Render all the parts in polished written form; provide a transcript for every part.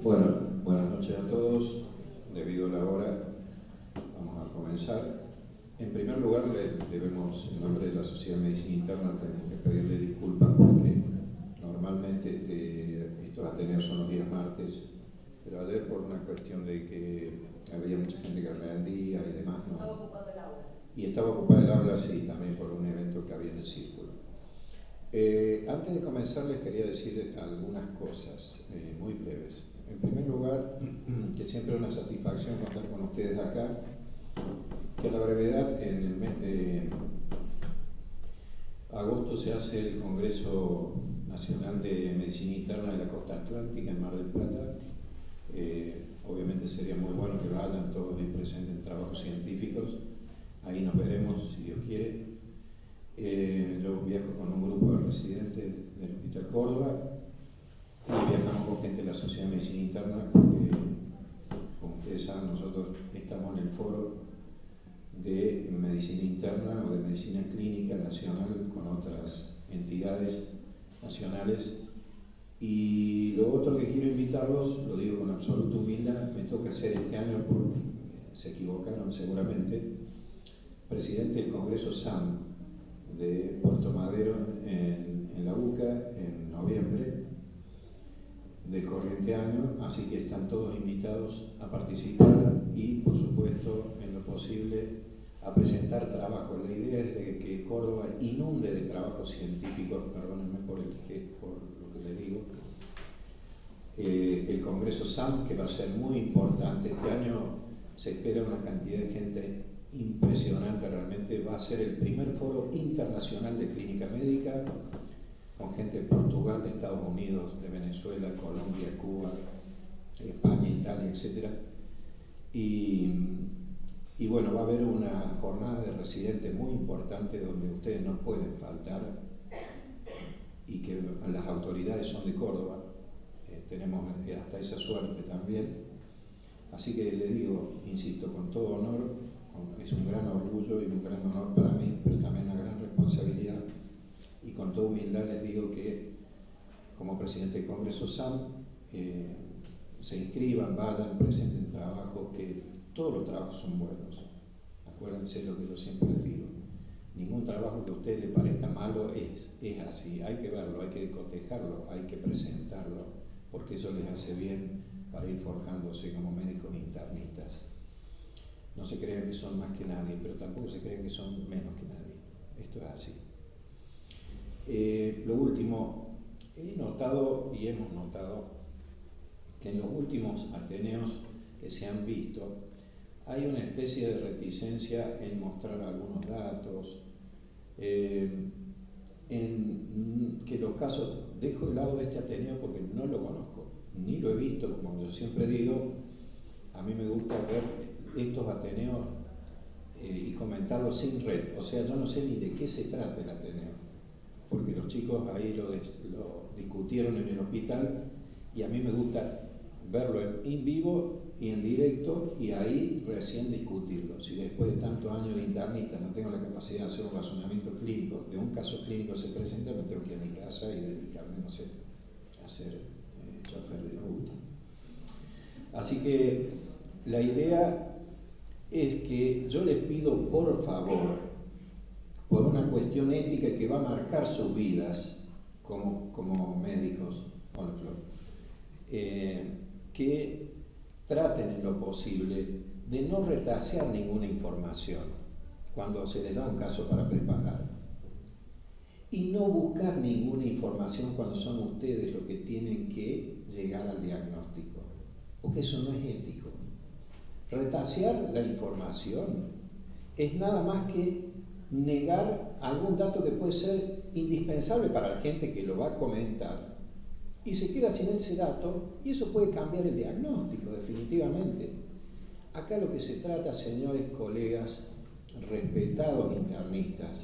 Bueno, buenas noches a todos. Debido a la hora, vamos a comenzar. En primer lugar, debemos, en nombre de la Sociedad de Medicina Interna, tenemos que pedirle disculpas porque normalmente estos ateneos son los días martes, pero ayer por una cuestión de que había mucha gente que rendía y demás, ¿no? Estaba ocupado el aula. Y estaba ocupado el aula, sí, también por un evento que había en el círculo. Antes de comenzar les quería decir algunas cosas muy breves. En primer lugar, que siempre es una satisfacción contar con ustedes acá, que a la brevedad en el mes de agosto se hace el Congreso Nacional de Medicina Interna de la Costa Atlántica en Mar del Plata. Obviamente sería muy bueno que vayan todos y presenten trabajos científicos. Ahí nos veremos, si Dios quiere. Yo viajo con un grupo de residentes del Hospital Córdoba y viajamos con gente de la Sociedad de Medicina Interna porque, como ustedes saben, nosotros estamos en el foro de medicina interna o de medicina clínica nacional con otras entidades nacionales. Y lo otro que quiero invitarlos, lo digo con absoluta humildad, me toca hacer este año, porque se equivocaron seguramente, presidente del Congreso SAM de Puerto Madero en la UCA en noviembre de corriente año, así que están todos invitados a participar y, por supuesto, en lo posible, a presentar trabajos. La idea es de que Córdoba inunde de trabajos científicos, perdónenme por lo que les digo. El Congreso SAM, que va a ser muy importante este año, se espera una cantidad de gente impresionante, realmente va a ser el primer foro internacional de clínica médica, con gente de Portugal, de Estados Unidos, de Venezuela, Colombia, Cuba, España, Italia, etc. Y bueno, va a haber una jornada de residentes muy importante donde ustedes no pueden faltar y que las autoridades son de Córdoba. Tenemos hasta esa suerte también. Así que le digo, insisto, con todo honor, es un gran orgullo y un gran honor para mí, pero también una gran responsabilidad. Y con toda humildad les digo que, como presidente del Congreso SAM, se inscriban, vayan, presenten trabajos, que todos los trabajos son buenos. Acuérdense lo que yo siempre les digo. Ningún trabajo que a usted le parezca malo es así. Hay que verlo, hay que cotejarlo, hay que presentarlo, porque eso les hace bien para ir forjándose como médicos internistas. No se crean que son más que nadie, pero tampoco se crean que son menos que nadie. Esto es así. Lo último, he notado y hemos notado que en los últimos ateneos que se han visto hay una especie de reticencia en mostrar algunos datos, en que los casos, dejo de lado este ateneo porque no lo conozco, ni lo he visto, como yo siempre digo, a mí me gusta ver estos ateneos y comentarlos sin red, o sea, yo no sé ni de qué se trata el ateneo, porque los chicos ahí lo discutieron en el hospital y a mí me gusta verlo en vivo y en directo y ahí recién discutirlo. Si después de tantos años de internista no tengo la capacidad de hacer un razonamiento clínico, de un caso clínico se presenta, me tengo que ir a mi casa y dedicarme, no sé, a ser chofer de auto. Así que la idea es que yo les pido, por favor, por una cuestión ética que va a marcar sus vidas como médicos, que traten en lo posible de no retasear ninguna información cuando se les da un caso para preparar y no buscar ninguna información cuando son ustedes los que tienen que llegar al diagnóstico, porque eso no es ético. Retasear la información es nada más que negar algún dato que puede ser indispensable para la gente que lo va a comentar y se queda sin ese dato y eso puede cambiar el diagnóstico definitivamente. Acá lo que se trata, señores colegas, respetados internistas,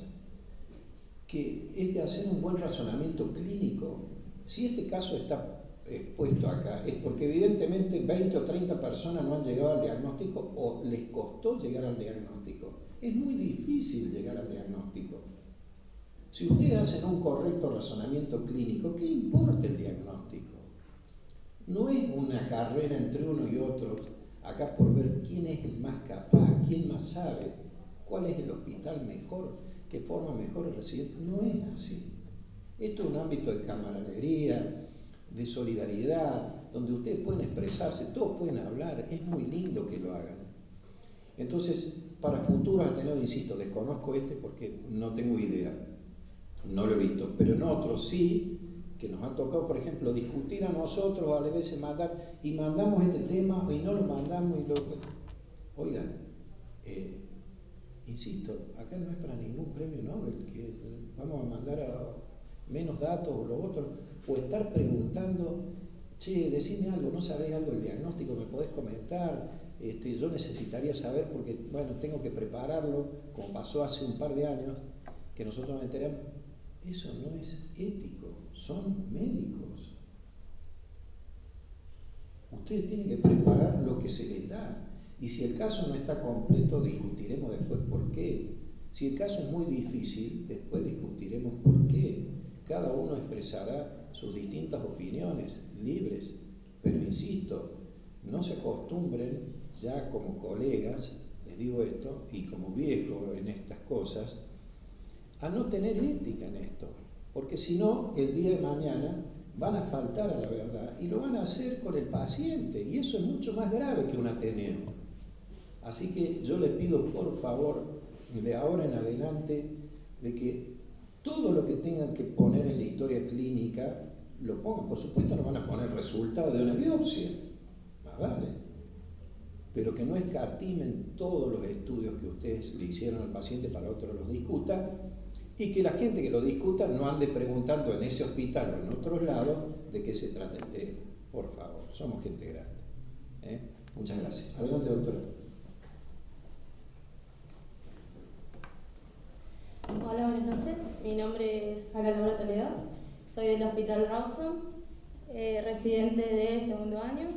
que es de hacer un buen razonamiento clínico. Si este caso está expuesto acá es porque evidentemente 20 o 30 personas no han llegado al diagnóstico o les costó llegar al diagnóstico. Es muy difícil llegar al diagnóstico. Si ustedes hacen un correcto razonamiento clínico, ¿qué importa el diagnóstico? No es una carrera entre uno y otro, acá por ver quién es el más capaz, quién más sabe, cuál es el hospital mejor, que forma mejor el residente. No es así. Esto es un ámbito de camaradería, de solidaridad, donde ustedes pueden expresarse, todos pueden hablar, es muy lindo que lo hagan. Entonces, para futuros Ateneos, insisto, desconozco porque no tengo idea, no lo he visto, pero en otros sí, que nos han tocado, por ejemplo, discutir a nosotros, a veces mandar, y mandamos este tema, y no lo mandamos, Oigan, insisto, acá no es para ningún premio Nobel, que vamos a mandar a menos datos o lo otro, o estar preguntando, che, decime algo, no sabés algo del diagnóstico, me podés comentar, yo necesitaría saber porque, bueno, tengo que prepararlo, como pasó hace un par de años, que nosotros nos enteramos. Eso no es ético, son médicos. Ustedes tienen que preparar lo que se les da. Y si el caso no está completo, discutiremos después por qué. Si el caso es muy difícil, después discutiremos por qué. Cada uno expresará sus distintas opiniones, libres. Pero insisto, no se acostumbren ya como colegas, les digo esto, y como viejos en estas cosas, a no tener ética en esto. Porque si no, el día de mañana van a faltar a la verdad y lo van a hacer con el paciente. Y eso es mucho más grave que un Ateneo. Así que yo les pido, por favor, de ahora en adelante, de que todo lo que tengan que poner en la historia clínica lo pongan. Por supuesto no van a poner resultado de una biopsia, más vale, pero que no escatimen todos los estudios que ustedes le hicieron al paciente para otro los discuta, y que la gente que lo discuta no ande preguntando en ese hospital o en otros lados de qué se trata el tema. Por favor, somos gente grande. Muchas gracias. Adelante, doctora. Hola, buenas noches. Mi nombre es Ana Laura Toledo. Soy del Hospital Rawson, residente de segundo año.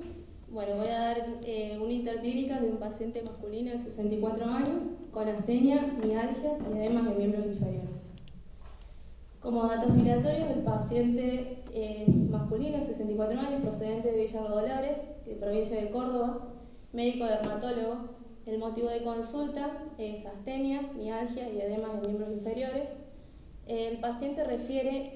Bueno, voy a dar una interclínica de un paciente masculino de 64 años con astenia, mialgias y edemas de miembros inferiores. Como datos filiatorios, el paciente masculino de 64 años, procedente de Villa Dolores, de provincia de Córdoba, médico dermatólogo. El motivo de consulta es astenia, mialgia y edemas de miembros inferiores. El paciente refiere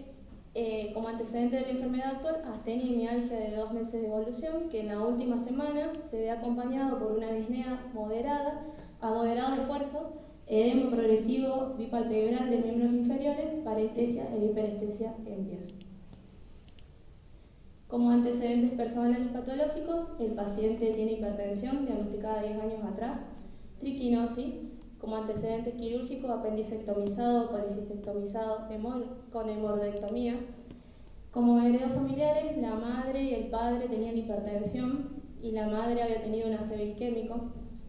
como antecedente de la enfermedad actual astenia y mialgia de 2 meses de evolución, que en la última semana se ve acompañado por una disnea moderada a moderado de esfuerzos, edema progresivo bipalpebral de miembros inferiores, parestesia e hiperestesia en pies. Como antecedentes personales patológicos, el paciente tiene hipertensión diagnosticada 10 años atrás, triquinosis, como antecedentes quirúrgicos, apendicectomizado, colecistectomizado con hemorroidectomía. Como heredos familiares, la madre y el padre tenían hipertensión y la madre había tenido un ACV isquémico.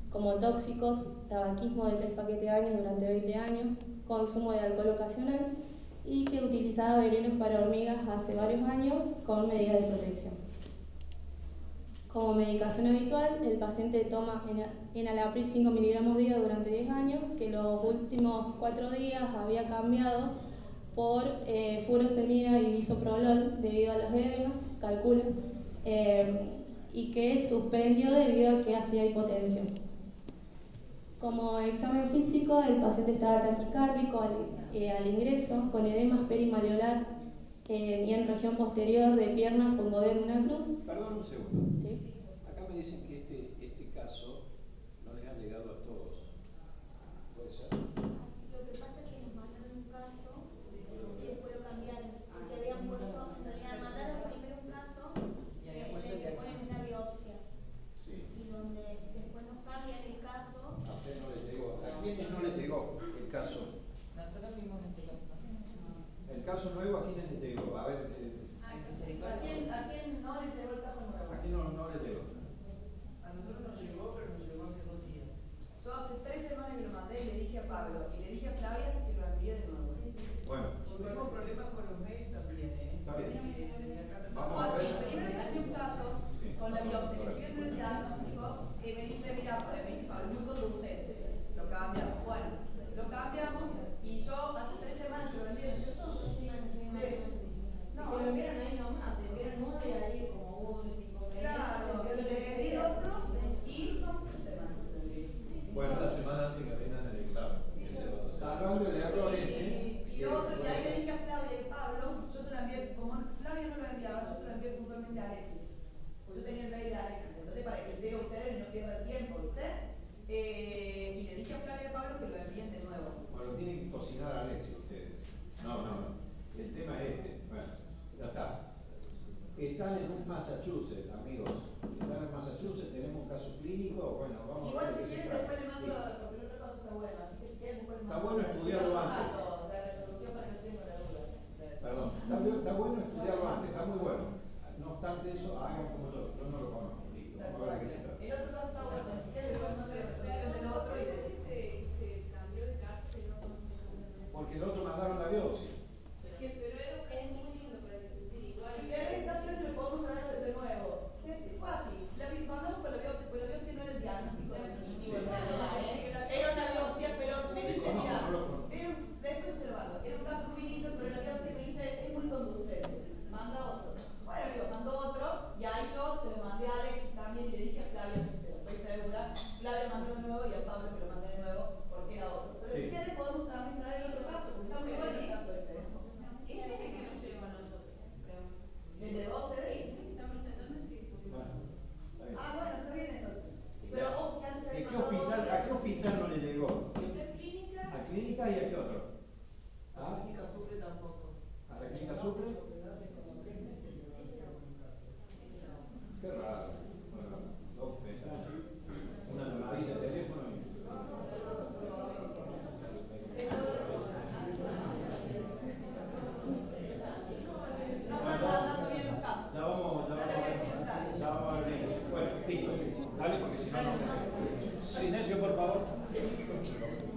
Como tóxicos, tabaquismo de 3 paquetes de años durante 20 años, consumo de alcohol ocasional y que utilizaba venenos para hormigas hace varios años con medidas de protección. Como medicación habitual, el paciente toma enalapril 5 miligramos día durante 10 años, que los últimos 4 días había cambiado por furosemida y bisoprolol debido a los edemas, calculo, y que suspendió debido a que hacía hipotensión. Como examen físico, el paciente estaba taquicárdico al ingreso, con edemas perimaleolar y en región posterior de piernas con godén en una cruz. Perdón un segundo. ¿Sí? Acá me dicen que este caso no les ha llegado a todos. ¿Puede ser? Lo que pasa es que nos mandaron un caso y después lo cambiaron. Porque habían puesto, en realidad mandaron primero un caso y le ponen una biopsia. Sí. Y donde después nos cambian el caso. A usted no les llegó. ¿A quiénes no les llegó el caso? Nosotros vimos este caso. El caso nuevo, ¿a quiénes les llegó? A ver, ¿A quién no le llegó el caso nuevo? ¿a quién no les llegó? A nosotros nos llegó, pero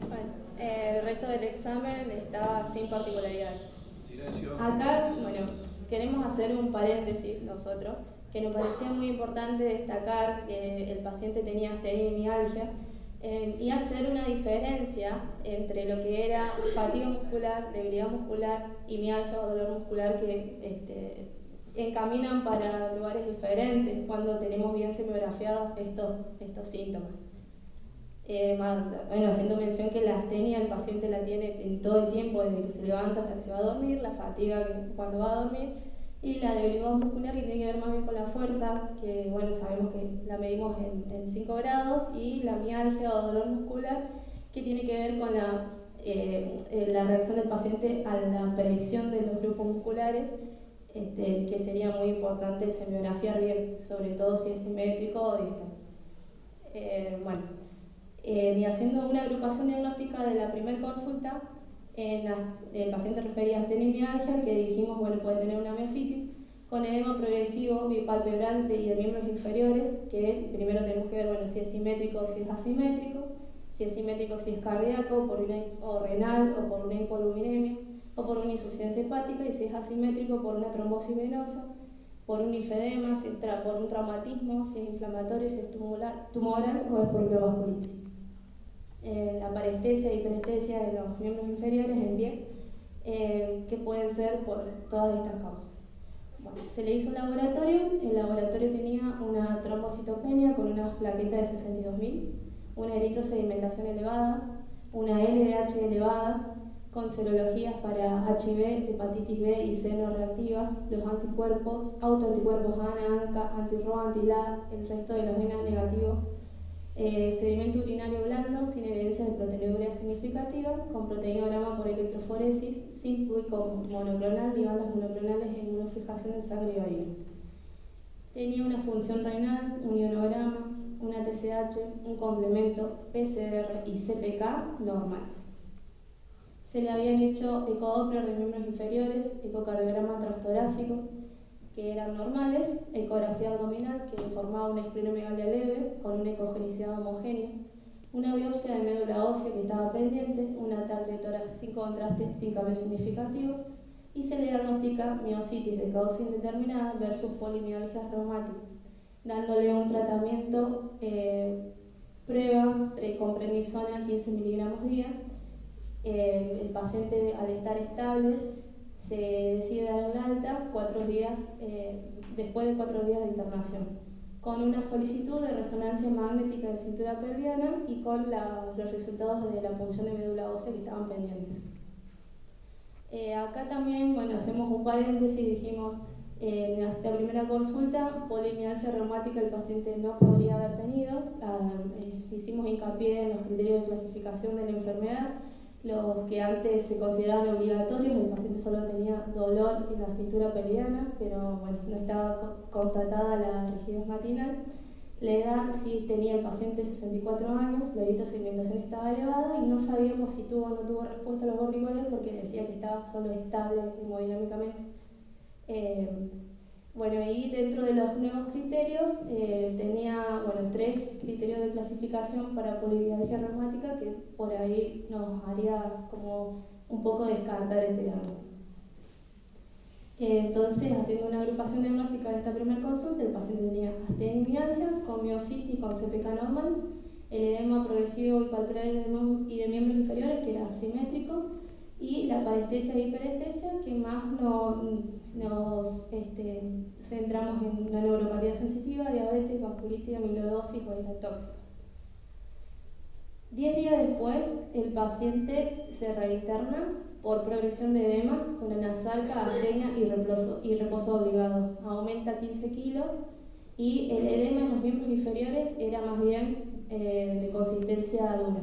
Bueno, el resto del examen estaba sin particularidades. Silencio. Acá, bueno, queremos hacer un paréntesis nosotros, que nos parecía muy importante destacar que el paciente tenía astenia y mialgia y hacer una diferencia entre lo que era fatiga muscular, debilidad muscular y mialgia o dolor muscular que encaminan para lugares diferentes cuando tenemos bien semiografiados estos síntomas. Bueno, haciendo mención que la astenia el paciente la tiene en todo el tiempo, desde que se levanta hasta que se va a dormir, la fatiga cuando va a dormir y la debilidad muscular que tiene que ver más bien con la fuerza, que bueno, sabemos que la medimos en 5 grados, y la mialgia o dolor muscular que tiene que ver con la reacción del paciente a la presión de los grupos musculares, que sería muy importante semiografiar bien, sobre todo si es simétrico o distal. Y haciendo una agrupación diagnóstica de la primera consulta, el paciente refería a astenia y mialgia, que dijimos, bueno, puede tener una miositis, con edema progresivo bipalpebral y de miembros inferiores, que primero tenemos que ver, bueno, si es simétrico o si es asimétrico, si es simétrico si es cardíaco o renal o por una hipoluminemia o por una insuficiencia hepática, y si es asimétrico por una trombosis venosa, por un linfedema, si es por un traumatismo, si es inflamatorio, si es tumoral o es por vasculitis. La parestesia y hiperestesia de los miembros inferiores en pies, que pueden ser por todas estas causas. Bueno, se le hizo un laboratorio, el laboratorio tenía una trombocitopenia con unas plaquetas de 62.000, una eritrosedimentación elevada, una LDH elevada, con serologías para HIV, hepatitis B y C no reactivas, los anticuerpos, autoanticuerpos ANA, ANCA, anti-RO, anti-LA, el resto de los ENA negativos, sedimento urinario blando sin evidencia de proteinuria significativa, con proteinograma por electroforesis, sin público monoclonal ni bandas monoclonales en inmunofijación en sangre y orina. Tenía una función renal, un ionograma, una TSH, un complemento, PCR y CPK normales. Se le habían hecho ecodoppler de miembros inferiores, ecocardiograma transtorácico, que eran normales, ecografía abdominal, que informaba una esplenomegalia leve con una ecogenicidad homogénea, una biopsia de médula ósea que estaba pendiente, un ataque de tórax sin contraste, sin cambios significativos, y se le diagnostica miositis de causa indeterminada versus polimialgia reumática, dándole un tratamiento prueba con prednisona 15 miligramos día. El paciente, al estar estable, se decide dar el alta después de 4 días de internación, con una solicitud de resonancia magnética de cintura pelviana y con los resultados de la punción de médula ósea que estaban pendientes. Acá también, bueno, hacemos un paréntesis, dijimos, en la primera consulta, polimialgia reumática el paciente no podría haber tenido, hicimos hincapié en los criterios de clasificación de la enfermedad, los que antes se consideraban obligatorios. El paciente solo tenía dolor en la cintura pelviana, pero bueno, no estaba constatada la rigidez matinal. La edad, sí tenía el paciente 64 años, la eritrosedimentación estaba elevada y no sabíamos si tuvo o no tuvo respuesta a los corticoides porque decía que estaba solo estable hemodinámicamente. Bueno, y dentro de los nuevos criterios tenía 3 criterios de clasificación para polimialgia reumática que por ahí nos haría como un poco descartar este diagnóstico. Entonces, haciendo una agrupación diagnóstica de esta primera consulta, el paciente tenía astenia y mialgia con miositis con CPK normal, el edema progresivo bipalpebral y de miembros inferiores, que era asimétrico, y la parestesia e hiperestesia, que más nos centramos en la neuropatía sensitiva, diabetes, vasculitis, amiloidosis o ira tóxica. 10 días después, el paciente se reinterna por progresión de edemas con anasarca, astenia y reposo obligado. Aumenta 15 kilos y el edema en los miembros inferiores era más bien de consistencia dura.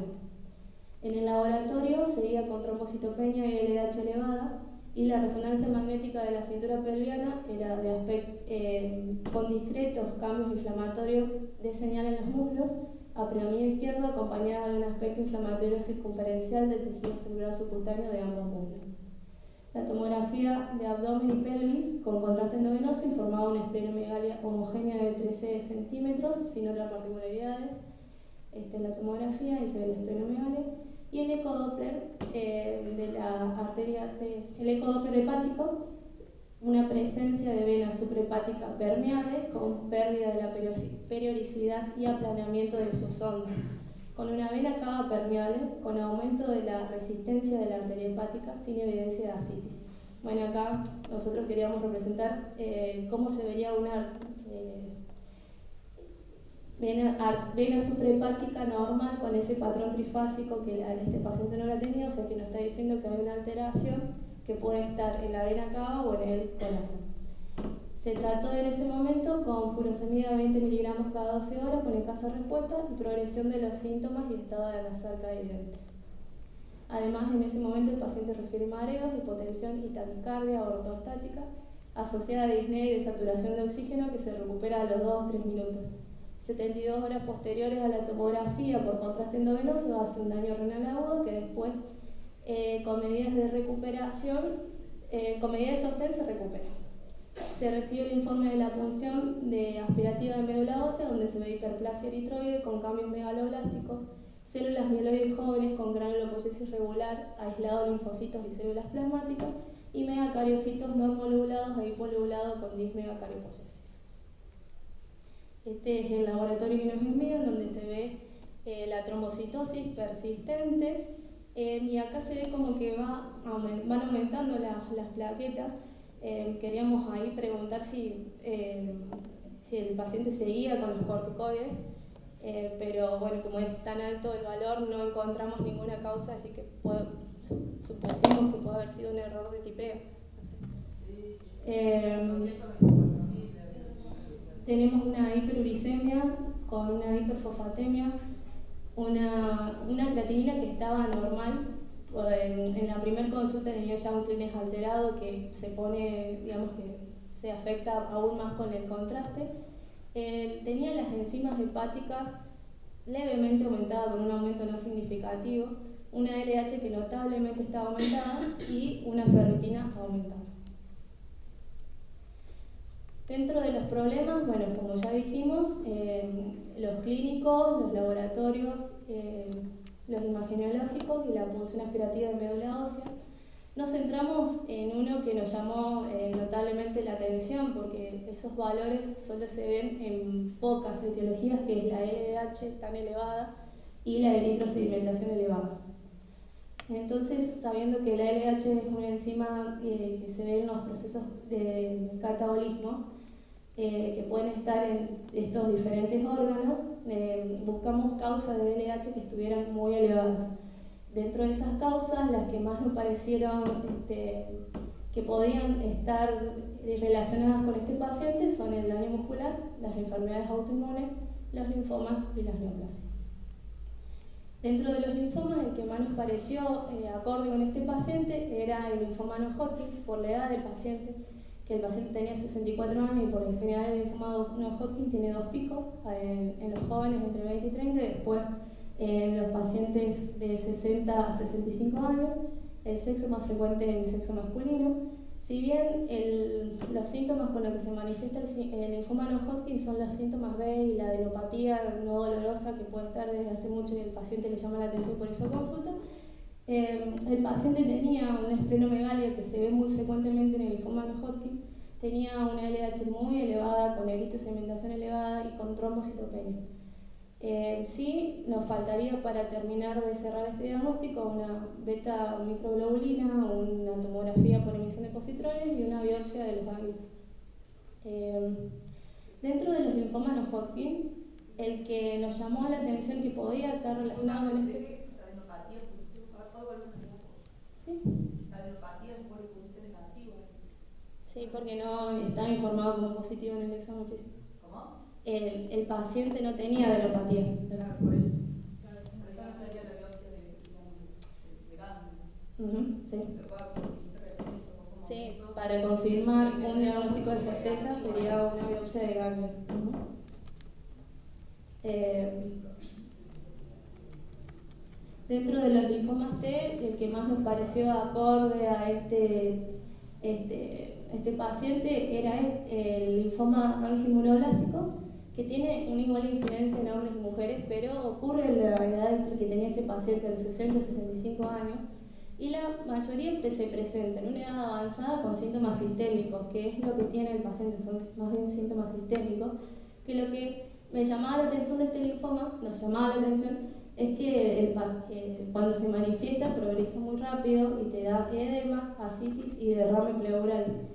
En el laboratorio seguía con trombocitopenia y LDH elevada, y la resonancia magnética de la cintura pelviana era con discretos cambios inflamatorios de señal en los muslos, a predominio izquierdo, acompañada de un aspecto inflamatorio circunferencial del tejido celular subcutáneo de ambos muslos. La tomografía de abdomen y pelvis con contraste endovenoso informaba una esplenomegalia homogénea de 13 centímetros, sin otras particularidades. Esta es la tomografía y se ve la esplenomegalia. y el ecodoppler de la arteria, el ecodoppler hepático, una presencia de vena suprahepática permeable con pérdida de la periodicidad y aplanamiento de sus ondas, con una vena cava permeable con aumento de la resistencia de la arteria hepática sin evidencia de ascitis. Bueno, acá nosotros queríamos representar cómo se vería una vena suprahepática normal con ese patrón trifásico que este paciente no la tenía, o sea que nos está diciendo que hay una alteración que puede estar en la vena cava o en el corazón. Se trató en ese momento con furosemida de 20 miligramos cada 12 horas con escasa respuesta y progresión de los síntomas y estado de resaca evidente. Además, en ese momento el paciente refiere mareos, hipotensión y taquicardia ortostática asociada a disnea y desaturación de oxígeno que se recupera a los 2-3 minutos. 72 horas posteriores a la tomografía por contraste endovenoso hace un daño renal agudo que después con medidas de recuperación, con medidas de sostén se recupera. Se recibe el informe de la punción de aspirativa de médula ósea donde se ve hiperplasia eritroide con cambios megaloblásticos, células mieloides jóvenes con granulopoyesis regular, aislados linfocitos y células plasmáticas y megacariocitos normolobulados e hipolobulados con dismegacaripoyesis. Este es el laboratorio que nos envían donde se ve la trombocitosis persistente y acá se ve como que van aumentando las plaquetas. Queríamos ahí preguntar si el paciente seguía con los corticoides, pero bueno, como es tan alto el valor no encontramos ninguna causa, así que supusimos que puede haber sido un error de tipeo. Tenemos una hiperuricemia con una hiperfosfatemia, una creatinina que estaba normal. En la primera consulta tenía ya un clínico alterado que se pone, digamos que se afecta aún más con el contraste. Tenía las enzimas hepáticas levemente aumentadas con un aumento no significativo, una LH que notablemente estaba aumentada y una ferritina aumentada. Dentro de los problemas, bueno, como ya dijimos, los clínicos, los laboratorios, los imagenológicos y la punción aspirativa de médula ósea. Nos centramos en uno que nos llamó notablemente la atención porque esos valores solo se ven en pocas etiologías, que es la LDH tan elevada y la eritrosedimentación elevada. Entonces, sabiendo que la LDH es una enzima que se ve en los procesos de catabolismo, que pueden estar en estos diferentes órganos, buscamos causas de LDH que estuvieran muy elevadas. Dentro de esas causas, las que más nos parecieron que podían estar relacionadas con este paciente son el daño muscular, las enfermedades autoinmunes, los linfomas y las neoplasias. Dentro de los linfomas, el que más nos pareció acorde con este paciente era el linfoma no-Hodgkin por la edad del paciente, que el paciente tenía 64 años y por en general el linfoma no-Hodgkin tiene dos picos, en los jóvenes entre 20 y 30 y después en los pacientes de 60 a 65 años, el sexo más frecuente es el sexo masculino. Si bien los síntomas con los que se manifiesta el linfoma no-Hodgkin son los síntomas B y la adenopatía no dolorosa que puede estar desde hace mucho y el paciente le llama la atención por esa consulta, el paciente tenía una esplenomegalia que se ve muy frecuentemente en el linfoma no-Hodgkin, tenía una LDH muy elevada, con eritrosedimentación elevada y con trombocitopenia. Sí, nos faltaría para terminar de cerrar este diagnóstico una beta microglobulina, una tomografía por emisión de positrones y una biopsia de los ganglios. Dentro de los linfomas no-Hodgkin, el que nos llamó la atención que podía estar relacionado con este... ¿La adenopatía positiva? ¿Puedo volver a una cosa? Sí. ¿La adenopatía después de posición negativa? Sí, porque no estaba informado como positivo en el examen físico. ¿Cómo? El paciente no tenía adenopatías. Claro, por eso. Claro, por eso no sería la biopsia de ganglio. Sí. Se puede registrar eso como Sí, para confirmar un diagnóstico de certeza sería una biopsia de ganglios. Dentro de los linfomas T, el que más nos pareció acorde a este paciente era el linfoma angioinmunoblástico, que tiene una igual incidencia en hombres y mujeres, pero ocurre en la edad que tenía este paciente, a los 60-65 años, y la mayoría se presenta en una edad avanzada con síntomas sistémicos, que es lo que tiene el paciente, son más bien síntomas sistémicos, que lo que me llamaba la atención de este linfoma, nos llamaba la atención, es que cuando se manifiesta progresa muy rápido y te da edemas, ascitis y derrame pleural.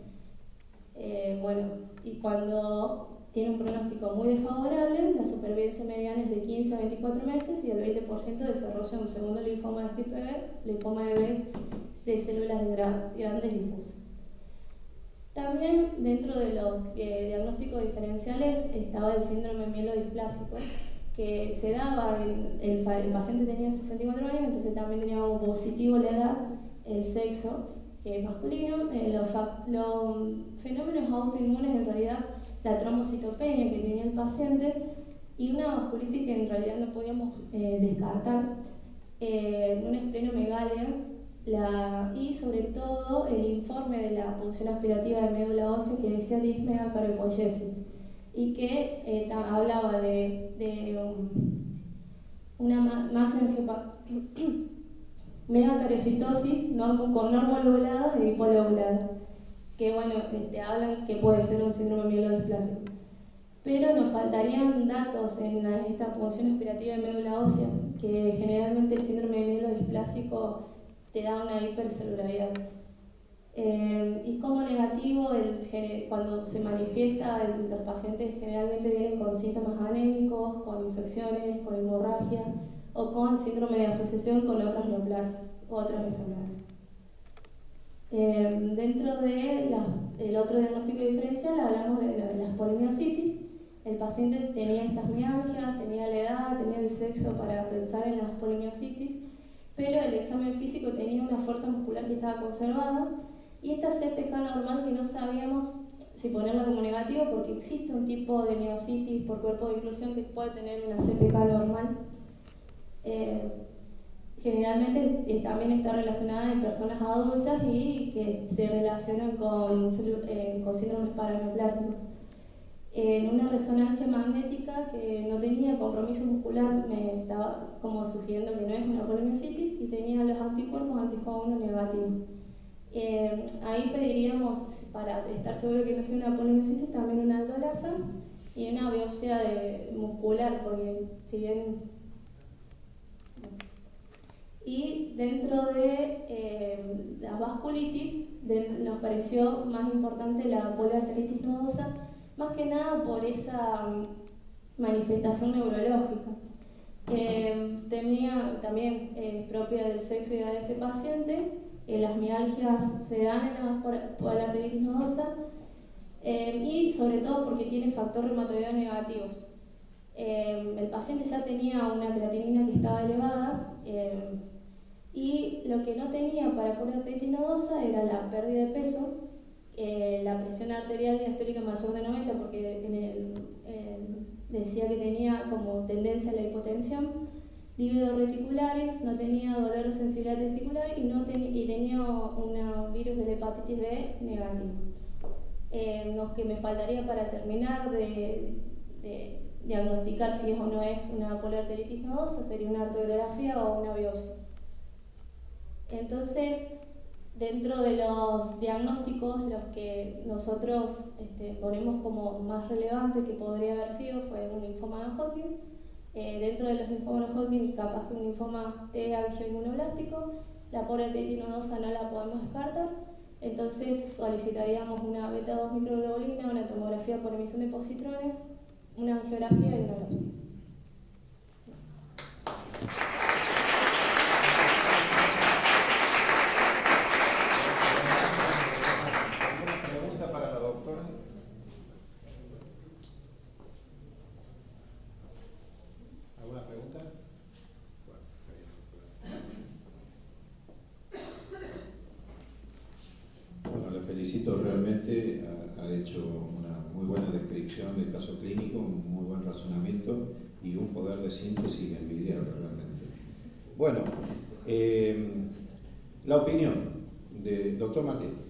Y cuando tiene un pronóstico muy desfavorable, la supervivencia mediana es de 15 a 24 meses y el 20% desarrolla un segundo linfoma de tipo B, linfoma de B de células grandes difusas. También dentro de los diagnósticos diferenciales estaba el síndrome mielodisplásico, que se daba, el paciente tenía 64 años, entonces también tenía como positivo la edad, el sexo, que es masculino, los fenómenos autoinmunes en realidad, la trombocitopenia que tenía el paciente y una vasculitis que en realidad no podíamos descartar, una esplenomegalia, y sobre todo el informe de la punción aspirativa de médula ósea que decía dismea caropoiesis y que hablaba de una megacarocitosis con normolobulada y dipolobulada, que hablan que puede ser un síndrome mielodisplásico. Pero nos faltarían datos en esta punción aspirativa de médula ósea, que generalmente el síndrome mielodisplásico te da una hipercelularidad. Y como negativo, cuando se manifiesta, los pacientes generalmente vienen con síntomas anémicos, con infecciones, con hemorragias o con síndrome de asociación con otras neoplasias u otras enfermedades. Dentro del otro diagnóstico diferencial hablamos de las polimiositis. El paciente tenía estas mialgias, tenía la edad, tenía el sexo para pensar en las polimiositis, pero el examen físico tenía una fuerza muscular que estaba conservada y esta CPK normal que no sabíamos si ponerla como negativa porque existe un tipo de miositis por cuerpo de inclusión que puede tener una CPK normal. Generalmente también está relacionada en personas adultas y que se relacionan con síndromes paraneoplásicos. En una resonancia magnética que no tenía compromiso muscular me estaba como sugiriendo que no es una polimiositis y tenía los anticuerpos anti-JOA1 negativos. Ahí pediríamos, para estar seguro que no sea una polimiositis, también una aldolasa y una biopsia muscular, porque si bien... Y dentro de la vasculitis nos pareció más importante la poliarteritis nodosa, más que nada por esa manifestación neurológica. También propia del sexo y edad de este paciente, las mialgias se dan en la poliarteritis nodosa y sobre todo porque tiene factor reumatoideo negativos. El paciente ya tenía una creatinina que estaba elevada y lo que no tenía para poliarteritis nodosa era la pérdida de peso, la presión arterial diastólica mayor de 90 porque decía que tenía como tendencia a la hipotensión, lívidos reticulares, no tenía dolor o sensibilidad testicular y tenía un virus de la hepatitis B negativo. Lo que me faltaría para terminar de diagnosticar si es o no es una poliarteritis nodosa sería una arteriografía o una biopsia. Entonces, dentro de los diagnósticos, los que nosotros ponemos como más relevante que podría haber sido fue un linfoma de Hodgkin. Dentro de los linfomas de Hodgkin, capaz que un linfoma T angioinmunoblástico, la poliarteritis nodosa no la podemos descartar. Entonces solicitaríamos una beta-2 microglobulina, una tomografía por emisión de positrones, una angiografía y una biopsia. ¿Pregunta para la doctora? ¿Alguna pregunta? Bueno, la felicito realmente, ha hecho una muy buena descripción del caso clínico, un muy buen razonamiento y un poder de síntesis envidiable realmente. Bueno, la opinión de doctor Mateo.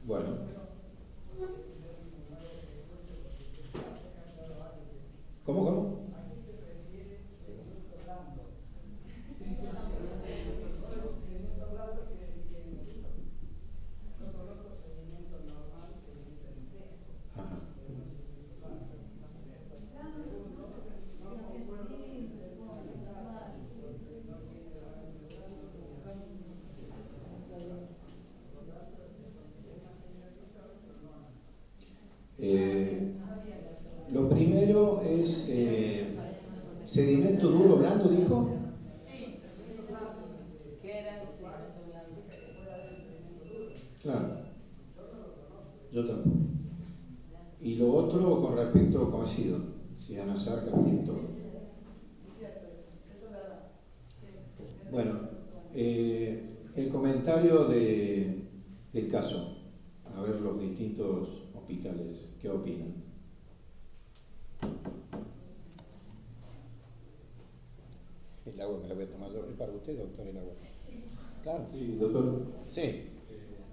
Bueno. ¿Cómo, cómo? ¿A qué se refiere seguimiento blando? Seguimiento blando quiere decir que no con otro seguimiento normal se limita el tiempo. Ajá. Lo primero es sedimento duro blando, dijo. ¿Qué era el sedimento blando? Claro. Yo tampoco. Y lo otro con respecto a conocido, si Ana Sarca tiene todo. Bueno, el comentario del caso, a ver los distintos hospitales, ¿qué opinan? El agua me la voy a tomar yo. ¿Es para usted, doctor, el agua? Claro. Sí, doctor. Sí.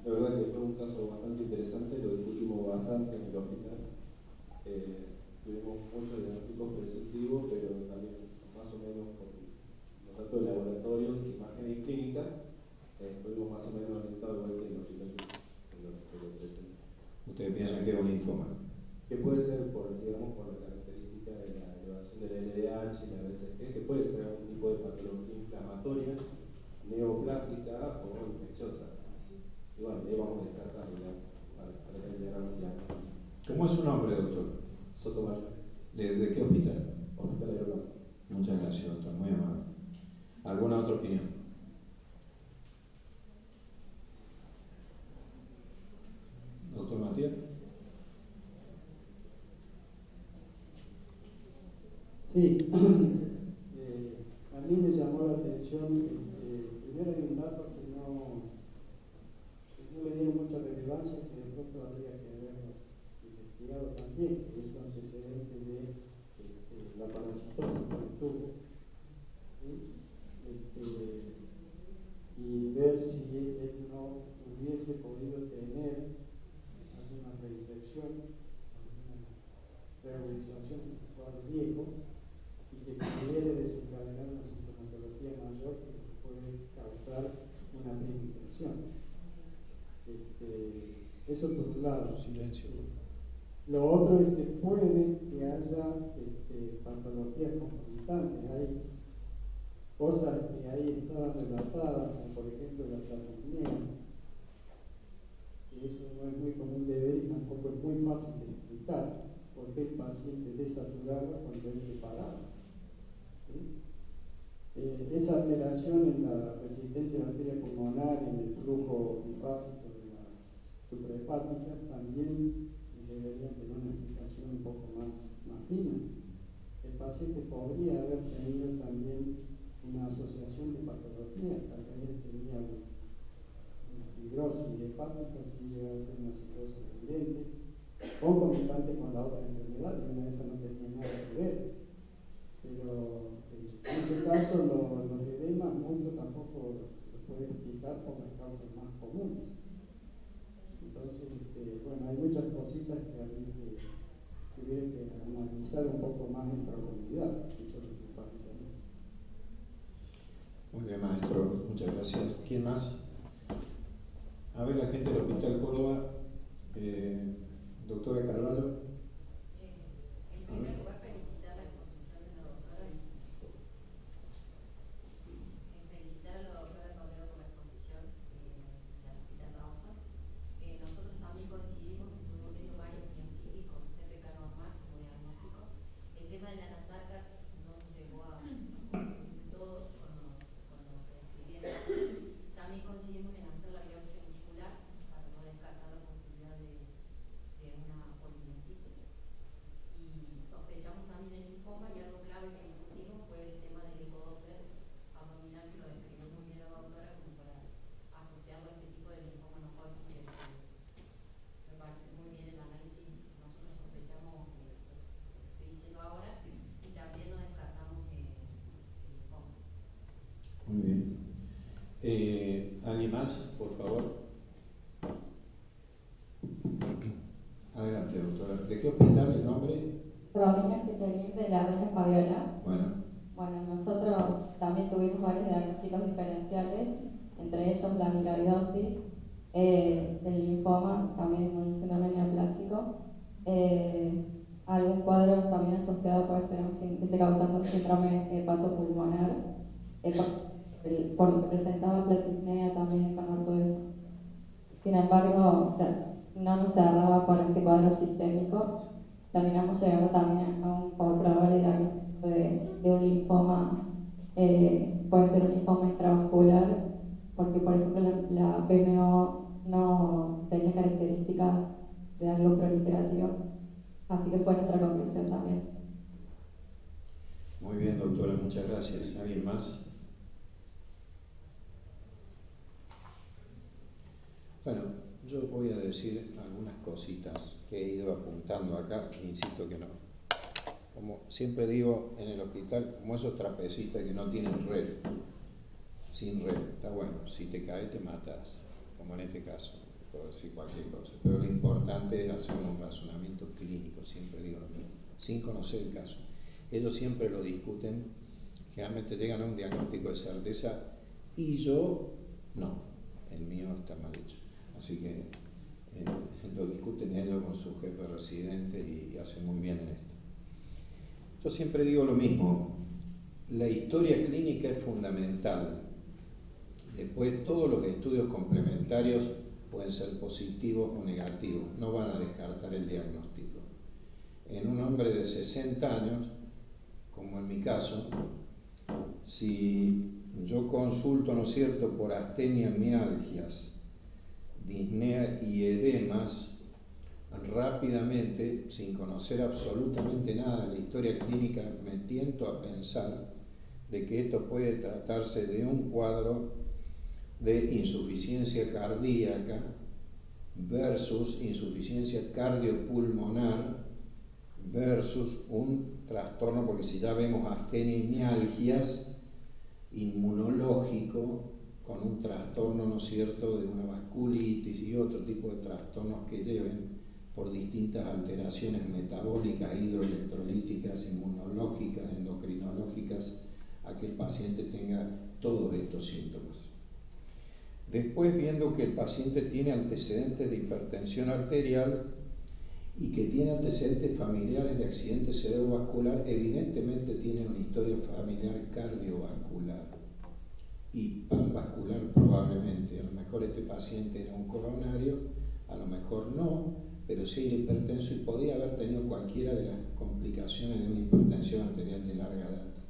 La verdad que fue un caso bastante interesante, lo discutimos bastante en el hospital. Tuvimos muchos diagnósticos presuntivos, pero también más o menos con los datos de laboratorios, imágenes y clínica, estuvimos más o menos orientados igual que en el hospital que lo presenta. ¿Ustedes piensan que es un linfoma? Que puede ser por, digamos, por la característica de la elevación del LDH y la BCG, que puede ser algún tipo de patología inflamatoria, neoplásica o infecciosa. Y bueno, ahí vamos descartando ya para que llegamos ya. ¿Cómo es su nombre, doctor? Sotomayor, ¿De qué hospital? Hospital Aeroplano. Muchas gracias, doctor. Muy amable. ¿Alguna otra opinión? Doctor Matías. Sí, a mí me llamó la atención, primero hay un dato que no le dieron mucha relevancia, que de pronto habría que haberlo investigado también, que es un antecedente de la parasitosis por el tubo, ¿sí? Y ver si él no hubiese podido tener alguna reinfección, alguna reorganización en su cuadro viejo, y que pudiera desencadenar una sintomatología mayor que puede causar una prima infección. Eso por un lado. Silencio. Lo otro es que puede que haya patologías concomitantes. Hay cosas que ahí estaban relatadas, como por ejemplo la platonía, que eso no es muy común de ver y tampoco es muy fácil de explicar por qué el paciente desaturaba cuando él se paraba. ¿Sí? Esa alteración en la resistencia bacteriana pulmonar y en el flujo linfático de las suprahepáticas también deberían tener una explicación un poco más fina. El paciente podría haber tenido también una asociación de patologías, tal vez él tenía una fibrosis hepática, sin llegar a ser una cirrosis evidente, concomitante con la otra enfermedad, y una de esas no tenía nada que ver. Pero en este caso los edemas mucho tampoco se puede explicar por las causas más comunes. Entonces, bueno, hay muchas cositas que habría que hubiera que analizar un poco más en profundidad. Eso es lo que parece a mí. Muy bien, maestro. Muchas gracias. ¿Quién más? A ver, la gente del Hospital Córdoba. Doctora Carvalho. En primer lugar, felicitar la exposición de la doctora. Felicitar a la doctora Toledo por la exposición del Hospital Rawson. Nosotros también coincidimos que tuvimos tenido varios miocíticos, CPK normal como diagnóstico. El tema de la nasarca no nos llegó a todos con lo que escribieron. También coincidimos en hacer la biopsia muscular para no descartar la posibilidad de una polimiositis. Y sospechamos también el linfoma, y algo clave que discutimos fue el tema del ecodoppler abdominal, que lo describió muy bien la doctora como para asociarlo a este tipo de linfoma no Hodgkin. Me parece muy bien el análisis. Nosotros sospechamos lo que estoy diciendo ahora, y también no descartamos el linfoma. Muy bien. ¿Alguien más, por favor? Adelante, doctora. ¿De qué hospital el nombre? Romina Fecharín de la Fabiola. Bueno, Nosotros también tuvimos varios diagnósticos diferenciales, entre ellos la amiloidosis, el linfoma, también un síndrome neoplásico, algún cuadro también asociado puede ser causando un síndrome hepatopulmonar, por lo que presentaba platisnea también con todo eso. Sin embargo, no nos cerraba para este cuadro sistémico. Terminamos llegando también a un probable diagnóstico de un linfoma, puede ser un linfoma intravascular, porque por ejemplo la PMO no tenía características de algo proliferativo, así que fue nuestra conclusión también. Muy bien, doctora, muchas gracias. ¿Alguien más? Bueno, yo voy a decir algunas cositas que he ido apuntando acá, insisto que no. Como siempre digo en el hospital, como esos trapecistas que no tienen red, sin red, está bueno, si te caes te matas, como en este caso, puedo decir cualquier cosa, pero lo importante es hacer un razonamiento clínico, siempre digo lo mismo, sin conocer el caso. Ellos siempre lo discuten, generalmente llegan a un diagnóstico de certeza y yo no, el mío está mal hecho. Así que lo discuten ellos con su jefe residente y hacen muy bien en esto. Yo siempre digo lo mismo, la historia clínica es fundamental. Después todos los estudios complementarios pueden ser positivos o negativos, no van a descartar el diagnóstico. En un hombre de 60 años, como en mi caso, si yo consulto, ¿no es cierto?, por astenia, mialgias, disnea y edemas, rápidamente, sin conocer absolutamente nada de la historia clínica, me tiento a pensar de que esto puede tratarse de un cuadro de insuficiencia cardíaca versus insuficiencia cardiopulmonar versus un trastorno, porque si ya vemos astenia y mialgias, inmunológico, con un trastorno, ¿no es cierto?, de una vasculitis y otro tipo de trastornos que lleven por distintas alteraciones metabólicas, hidroelectrolíticas, inmunológicas, endocrinológicas, a que el paciente tenga todos estos síntomas. Después, viendo que el paciente tiene antecedentes de hipertensión arterial y que tiene antecedentes familiares de accidente cerebrovascular, evidentemente tiene una historia familiar cardiovascular y panvascular probablemente. A lo mejor este paciente era un coronario, a lo mejor no, pero sí era hipertenso y podía haber tenido cualquiera de las complicaciones de una hipertensión arterial de larga data.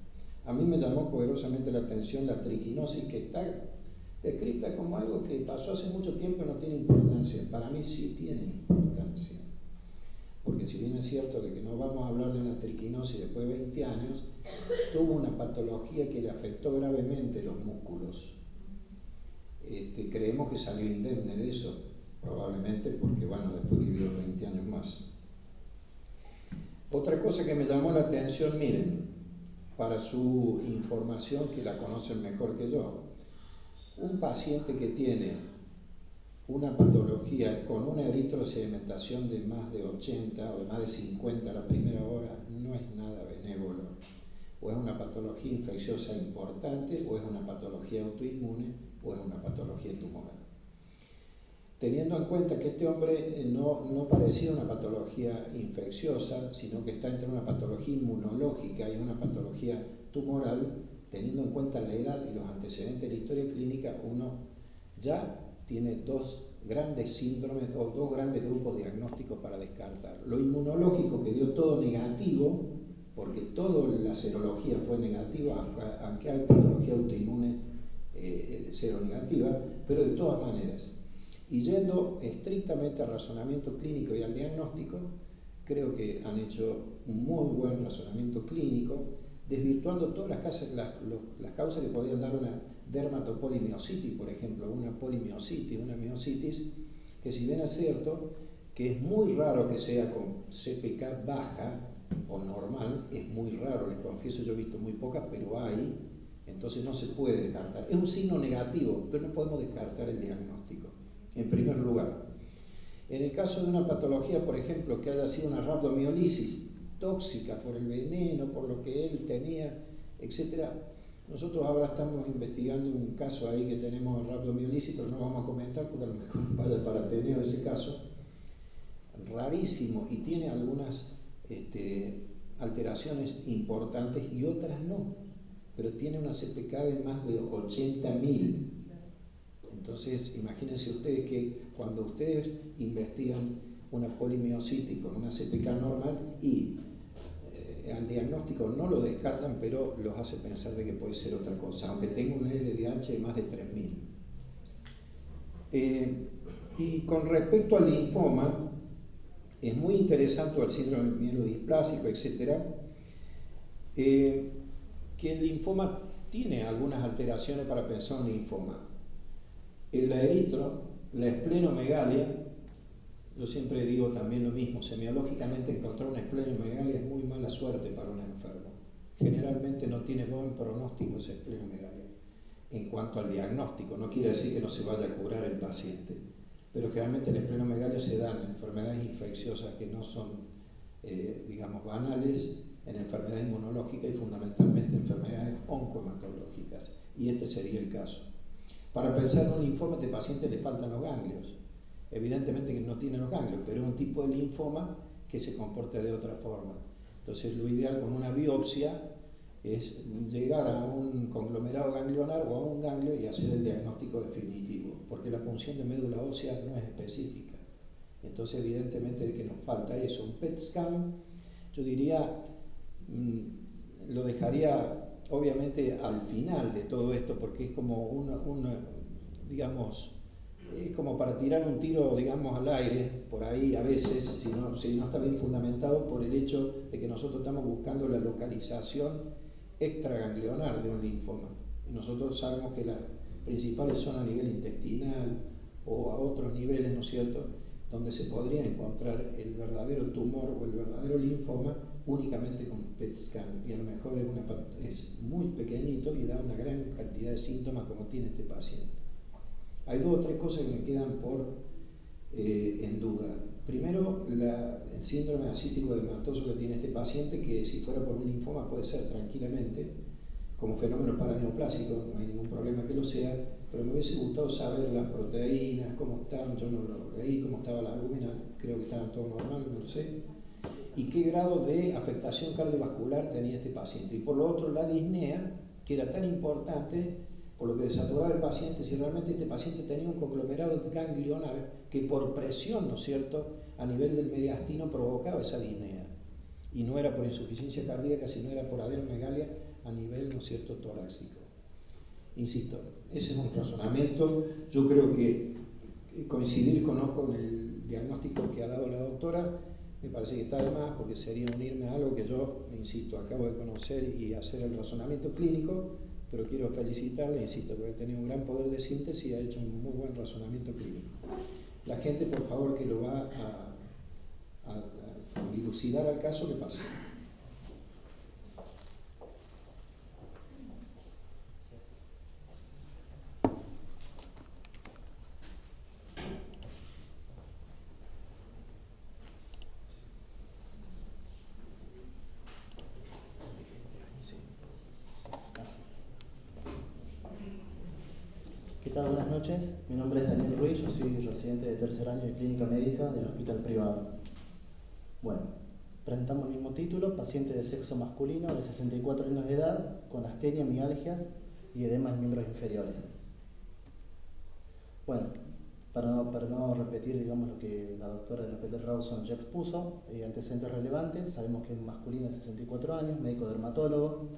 A mí me llamó poderosamente la atención la triquinosis, que está descrita como algo que pasó hace mucho tiempo y no tiene importancia. Para mí sí tiene importancia, porque si bien es cierto de que no vamos a hablar de una triquinosis después de 20 años, tuvo una patología que le afectó gravemente los músculos. Creemos que salió indemne de eso, probablemente porque, bueno, después vivió 20 años más. Otra cosa que me llamó la atención, miren, para su información, que la conocen mejor que yo, un paciente que tiene una patología con una eritrosedimentación de más de 80 o de más de 50 a la primera hora no es nada benévolo. O es una patología infecciosa importante, o es una patología autoinmune, o es una patología tumoral. Teniendo en cuenta que este hombre no parecía una patología infecciosa, sino que está entre una patología inmunológica y una patología tumoral, teniendo en cuenta la edad y los antecedentes de la historia clínica, uno ya tiene dos grandes síndromes o dos grandes grupos diagnósticos para descartar. Lo inmunológico, que dio todo negativo, porque toda la serología fue negativa, aunque hay patología autoinmune seronegativa, pero de todas maneras. Y yendo estrictamente al razonamiento clínico y al diagnóstico, creo que han hecho un muy buen razonamiento clínico, desvirtuando todas las causas que podían dar una dermatopolimiositis, por ejemplo, una polimiositis, una miositis, que si bien es cierto que es muy raro que sea con CPK baja o normal, es muy raro, les confieso, yo he visto muy pocas, pero hay, entonces no se puede descartar. Es un signo negativo, pero no podemos descartar el diagnóstico, en primer lugar. En el caso de una patología, por ejemplo, que haya sido una rhabdomiolisis, tóxica por el veneno, por lo que él tenía, etc. Nosotros ahora estamos investigando un caso ahí que tenemos rabdomiolisis, pero no vamos a comentar porque a lo mejor vaya para Ateneo ese caso, rarísimo, y tiene algunas alteraciones importantes y otras no, pero tiene una CPK de más de 80.000. Entonces, imagínense ustedes que cuando ustedes investigan una polimiositis con una CPK normal y al diagnóstico no lo descartan, pero los hace pensar de que puede ser otra cosa, aunque tenga un LDH de más de 3.000. Y con respecto al linfoma, es muy interesante, al síndrome mielodisplásico, etc., que el linfoma tiene algunas alteraciones para pensar en linfoma. El eritro, la esplenomegalia, yo siempre digo también lo mismo, semiológicamente encontrar una esplenomegalia es muy mala suerte para un enfermo. Generalmente no tiene buen pronóstico esa esplenomegalia. En cuanto al diagnóstico, no quiere decir que no se vaya a curar el paciente, pero generalmente la esplenomegalia se da en enfermedades infecciosas que no son, digamos, banales, en enfermedades inmunológicas y fundamentalmente enfermedades oncohematológicas, y este sería el caso. Para pensar en un linfoma, a este paciente le faltan los ganglios. Evidentemente que no tiene los ganglios, pero es un tipo de linfoma que se comporta de otra forma. Entonces, lo ideal con una biopsia es llegar a un conglomerado ganglionar o a un ganglio y hacer el diagnóstico definitivo, porque la punción de médula ósea no es específica. Entonces, evidentemente que nos falta eso. Un PET scan, yo diría, lo dejaría obviamente al final de todo esto, porque es como digamos, es como para tirar un tiro, digamos, al aire, por ahí a veces, si no está bien fundamentado, por el hecho de que nosotros estamos buscando la localización extraganglionar de un linfoma. Y nosotros sabemos que las principales son a nivel intestinal o a otros niveles, ¿no es cierto?, donde se podría encontrar el verdadero tumor o el verdadero linfoma únicamente con PET scan, y a lo mejor es muy pequeñito y da una gran cantidad de síntomas como tiene este paciente. Hay 2 o 3 cosas que me quedan en duda. Primero, el síndrome ascítico edematoso que tiene este paciente, que si fuera por un linfoma puede ser tranquilamente como fenómeno paraneoplásico, no hay ningún problema que lo sea, pero me hubiese gustado saber las proteínas, cómo estaban, yo no lo leí, cómo estaba la albúmina, creo que estaban todo normal, no lo sé, y qué grado de afectación cardiovascular tenía este paciente. Y por lo otro, la disnea, que era tan importante, por lo que desaturaba el paciente, si realmente este paciente tenía un conglomerado ganglionar que por presión, ¿no es cierto?, a nivel del mediastino provocaba esa disnea. Y no era por insuficiencia cardíaca, sino era por adenomegalia a nivel, ¿no es cierto?, torácico. Insisto, ese es un razonamiento. Yo creo que coincidir con el diagnóstico que ha dado la doctora me parece que está de más, porque sería unirme a algo que yo, insisto, acabo de conocer y hacer el razonamiento clínico, pero quiero felicitarle, insisto, porque ha tenido un gran poder de síntesis y ha hecho un muy buen razonamiento clínico. La gente, por favor, que lo va a dilucidar al caso, que pase. ¿Qué tal? Buenas noches. Mi nombre es Daniel Ruiz, yo soy residente de tercer año de clínica médica del hospital privado. Bueno, presentamos el mismo título, paciente de sexo masculino de 64 años de edad, con astenia, mialgias y edema en miembros inferiores. Bueno, para no repetir, digamos, lo que la doctora del Hospital Rawson ya expuso, antecedentes relevantes, sabemos que es masculino de 64 años, médico dermatólogo.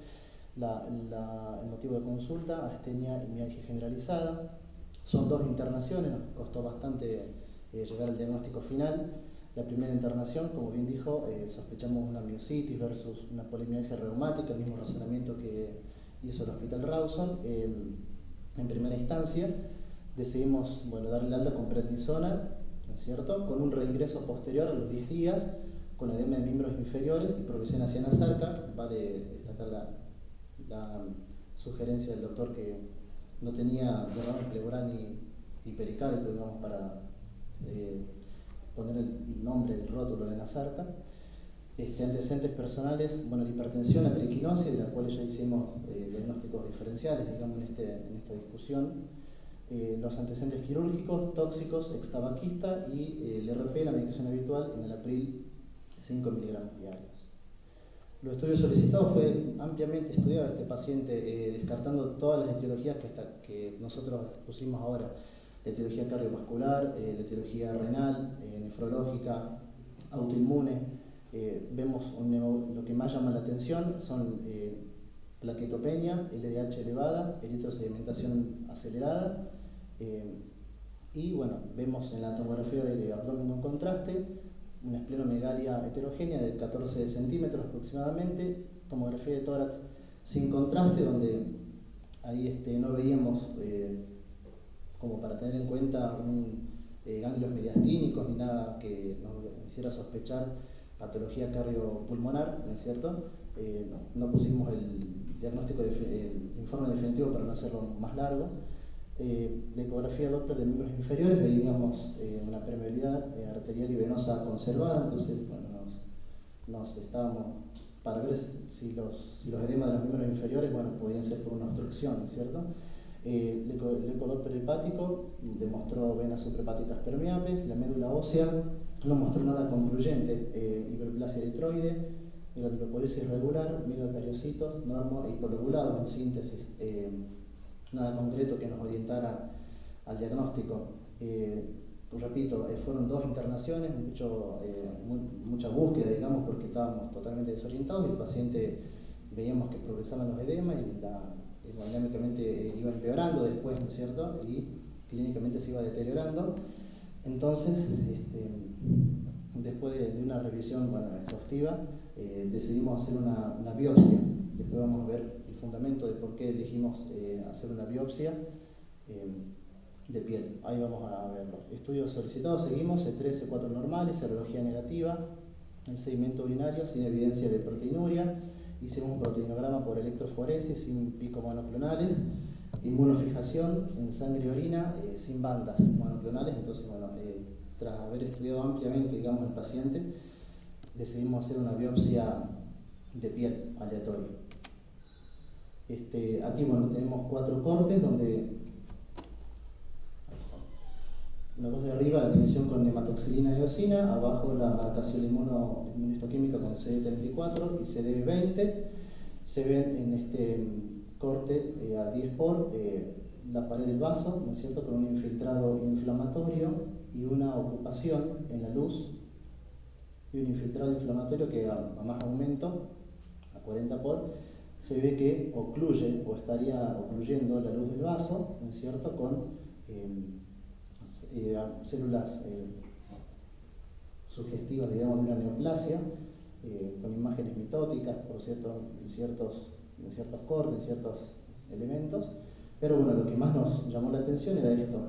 El motivo de consulta, astenia y mialgia generalizada. Son 2 internaciones, nos costó bastante llegar al diagnóstico final. La primera internación, como bien dijo, sospechamos una miositis versus una polimialgia reumática, el mismo razonamiento que hizo el Hospital Rawson. En primera instancia, decidimos darle el alta con prednisona, ¿no es cierto?, con un reingreso posterior a los 10 días, con edema de miembros inferiores y progresión hacia nasarca. Vale destacar la sugerencia del doctor que no tenía derrame pleural ni pericárdico, digamos, para poner el nombre, el rótulo de nasarca. Antecedentes personales, bueno, la hipertensión, la triquinosis, de la cual ya hicimos diagnósticos diferenciales, digamos, en esta discusión. Los antecedentes quirúrgicos, tóxicos, extabaquista y el RP, la medicación habitual, en el April 5 miligramos diarios. Los estudios solicitados fue ampliamente estudiado este paciente, descartando todas las etiologías que nosotros pusimos ahora, la etiología cardiovascular, la etiología renal, nefrológica, autoinmune. Vemos lo que más llama la atención son plaquetopenia, LDH elevada, eritrosedimentación acelerada, y bueno, vemos en la tomografía de abdomen con contraste una esplenomegalia heterogénea de 14 centímetros aproximadamente, tomografía de tórax sin contraste, donde ahí no veíamos como para tener en cuenta ganglios mediastínicos ni nada que nos hiciera sospechar patología cardiopulmonar, ¿no es cierto? No pusimos el diagnóstico, el informe definitivo para no hacerlo más largo. La ecografía Doppler de miembros inferiores veíamos una permeabilidad arterial y venosa conservada, entonces bueno, nos estábamos para ver si los edemas de los miembros inferiores, bueno, podían ser por una obstrucción, ¿no es cierto? El ecodoppler hepático demostró venas suprahepáticas permeables, la médula ósea no mostró nada concluyente, hiperplasia eritroide, megatropoiesis irregular, megacariocitos, hipoliobulados en síntesis, nada concreto que nos orientara al diagnóstico. Repito, fueron 2 internaciones, mucha búsqueda, digamos, porque estábamos totalmente desorientados y el paciente veíamos que progresaban los edemas y hemodinámicamente iba empeorando después, ¿no es cierto? Y clínicamente se iba deteriorando. Entonces, después de una revisión exhaustiva, decidimos hacer una biopsia. Después vamos a ver el fundamento de por qué elegimos hacer una biopsia de piel. Ahí vamos a verlo. Estudios solicitados, seguimos, C3, C4 normales, serología negativa, el sedimento urinario sin evidencia de proteinuria, hicimos un proteinograma por electroforesis sin picos monoclonales, inmunofijación en sangre y orina sin bandas monoclonales. Entonces, bueno, tras haber estudiado ampliamente, digamos, el paciente, decidimos hacer una biopsia de piel aleatoria. Aquí, bueno, tenemos 4 cortes donde los 2 de arriba la tensión con hematoxilina y eosina, abajo la marcación inmunohistoquímica con CD34 y CD20. Se ven en este corte a 10 por la pared del vaso, ¿no es cierto?, con un infiltrado inflamatorio y una ocupación en la luz, y un infiltrado inflamatorio que a más aumento, a 40 por, se ve que ocluye o estaría ocluyendo la luz del vaso, ¿no es cierto?, con células sugestivas, digamos, de una neoplasia, con imágenes mitóticas en ciertos cortes, en ciertos elementos. Pero bueno, lo que más nos llamó la atención era esto,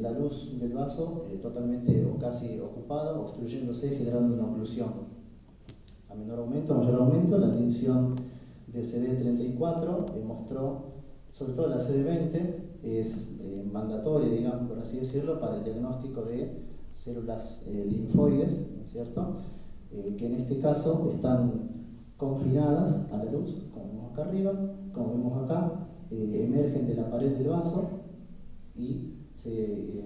la luz del vaso totalmente o casi ocupada, obstruyéndose, generando una oclusión. A menor aumento, mayor aumento, la tensión de CD34 mostró, sobre todo la CD20, es mandatoria, digamos, por así decirlo, para el diagnóstico de células linfoides, ¿no es cierto?, que en este caso están confinadas a la luz, como vemos acá arriba, como vemos acá, emergen de la pared del vaso y se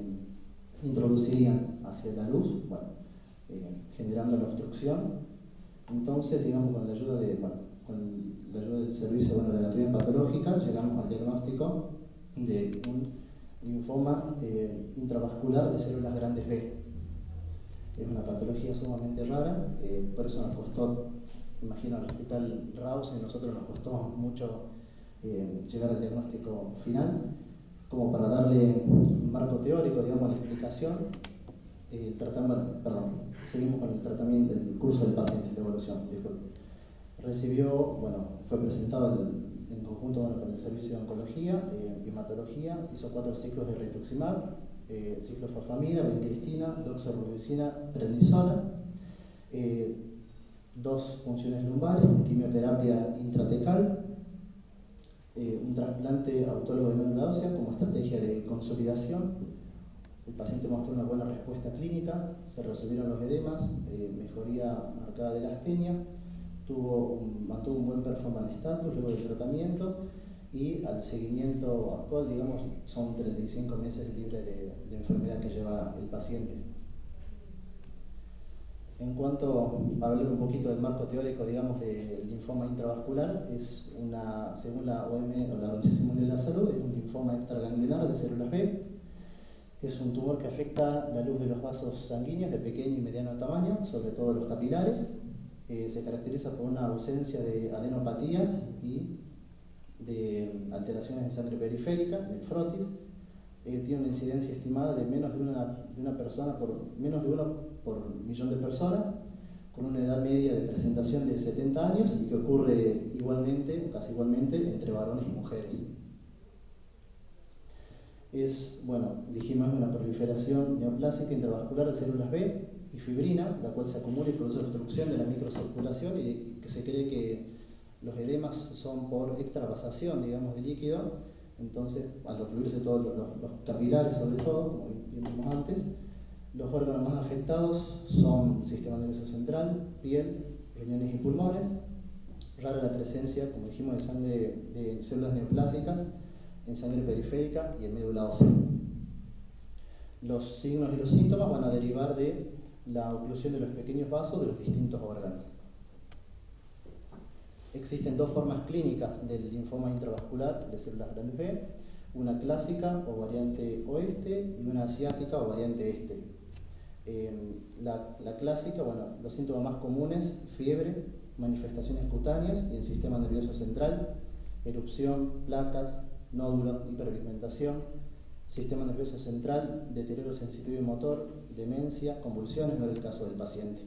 introducirían hacia la luz, generando la obstrucción. Entonces, digamos, con la ayuda del servicio de anatomía patológica, llegamos al diagnóstico de un linfoma intravascular de células grandes B. Es una patología sumamente rara, por eso nos costó, imagino, al hospital Rausen, nosotros nos costó mucho llegar al diagnóstico final, como para darle un marco teórico, digamos, a la explicación. Seguimos con el tratamiento, el curso del paciente, de evolución, disculpe. Fue presentado en conjunto con el servicio de oncología, hematología, hizo 4 ciclos de rituximab, ciclofosfamida, vincristina, doxorubicina, prednisona, 2 funciones lumbares, quimioterapia intratecal, un trasplante autólogo de médula ósea como estrategia de consolidación, El paciente mostró una buena respuesta clínica, se resolvieron los edemas, mejoría marcada de la astenia, mantuvo un buen performance status luego del tratamiento y al seguimiento actual, digamos, son 35 meses libres de enfermedad que lleva el paciente. En cuanto, para hablar un poquito del marco teórico, digamos, del linfoma intravascular, según la OMS, o la Organización Mundial de la Salud, es un linfoma extraganglionar de células B. Es un tumor que afecta la luz de los vasos sanguíneos de pequeño y mediano tamaño, sobre todo los capilares. Se caracteriza por una ausencia de adenopatías y de alteraciones en sangre periférica, del frotis. Tiene una incidencia estimada de menos de una persona menos de uno por millón de personas, con una edad media de presentación de 70 años y que ocurre igualmente, o casi igualmente, entre varones y mujeres. Dijimos, una proliferación neoplásica intravascular de células B y fibrina, la cual se acumula y produce obstrucción de la microcirculación y que se cree que los edemas son por extravasación, digamos, de líquido. Entonces, al ocluirse todos los capilares, sobre todo, como vimos antes, los órganos más afectados son sistema nervioso central, piel, riñones y pulmones. Rara la presencia, como dijimos, de células neoplásicas en sangre periférica y en médula ósea. Los signos y los síntomas van a derivar de la oclusión de los pequeños vasos de los distintos órganos. Existen dos formas clínicas del linfoma intravascular de células grandes B, una clásica o variante oeste y una asiática o variante este. La clásica, los síntomas más comunes: fiebre, manifestaciones cutáneas y el sistema nervioso central, erupción, placas, nódulos, hiperpigmentación, sistema nervioso central, deterioro sensitivo y motor, demencia, convulsiones, no era el caso del paciente.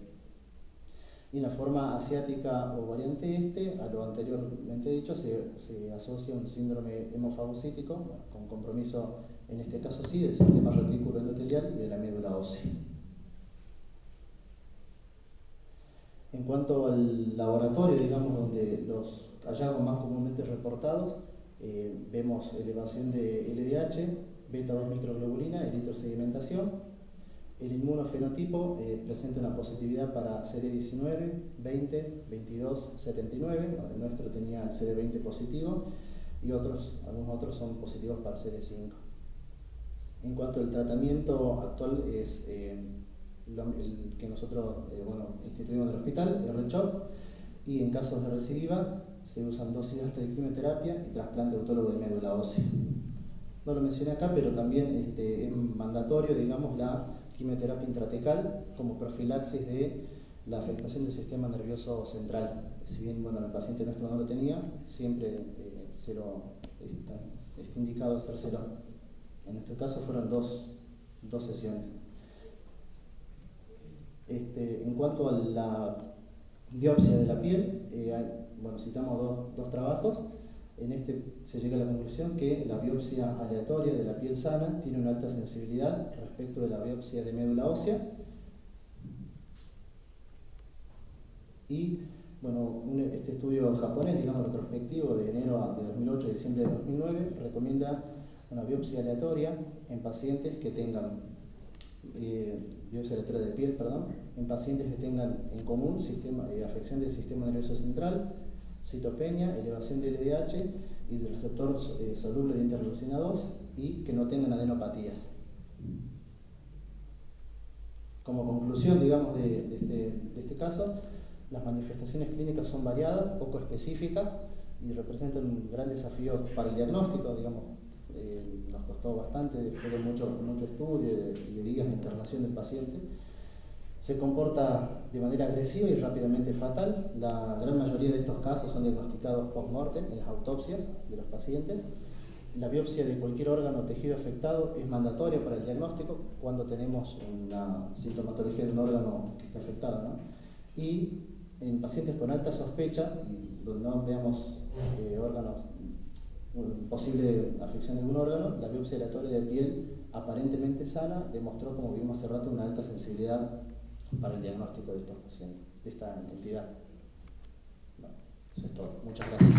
Y en la forma asiática o variante este, a lo anteriormente dicho, se asocia un síndrome hemofagocítico, con compromiso, en este caso sí, del sistema retículo endotelial y de la médula ósea. En cuanto al laboratorio, digamos, donde los hallazgos más comúnmente reportados, vemos elevación de LDH, beta-2 microglobulina, eritrosedimentación. El inmunofenotipo presenta una positividad para CD19, 20, 22, 79. El nuestro tenía el CD20 positivo y algunos otros son positivos para CD5. En cuanto al tratamiento actual, es el que nosotros instituimos en el hospital, R-CHOP, y en casos de recidiva se usan dosis altas de quimioterapia y trasplante autólogo de médula ósea. No lo mencioné acá, pero también es mandatorio, digamos, la quimioterapia intratecal como profilaxis de la afectación del sistema nervioso central. Si bien el paciente nuestro no lo tenía, siempre está indicado hacérselo. En nuestro caso fueron dos sesiones. En cuanto a la biopsia de la piel, citamos dos trabajos. En se llega a la conclusión que la biopsia aleatoria de la piel sana tiene una alta sensibilidad respecto de la biopsia de médula ósea. Y este estudio japonés, digamos retrospectivo, de enero de 2008 a diciembre de 2009, recomienda una biopsia aleatoria en pacientes que tengan biopsia aleatoria de piel, en pacientes que tengan en común afección del sistema nervioso central, citopenia, elevación de LDH y del receptor soluble de interleucina 2 y que no tengan adenopatías. Como conclusión, digamos, de este caso, las manifestaciones clínicas son variadas, poco específicas y representan un gran desafío para el diagnóstico, digamos. Nos costó bastante después de mucho estudio y de días de internación del paciente. Se comporta de manera agresiva y rápidamente fatal. La gran mayoría de estos casos son diagnosticados post-mortem en las autopsias de los pacientes. La biopsia de cualquier órgano o tejido afectado es mandatoria para el diagnóstico cuando tenemos una sintomatología de un órgano que está afectado, ¿no? Y en pacientes con alta sospecha y donde no veamos posible afección de algún órgano, la biopsia aleatoria de piel aparentemente sana demostró, como vimos hace rato, una alta sensibilidad para el diagnóstico de estos pacientes, de esta entidad. Bueno, eso es todo. Muchas gracias.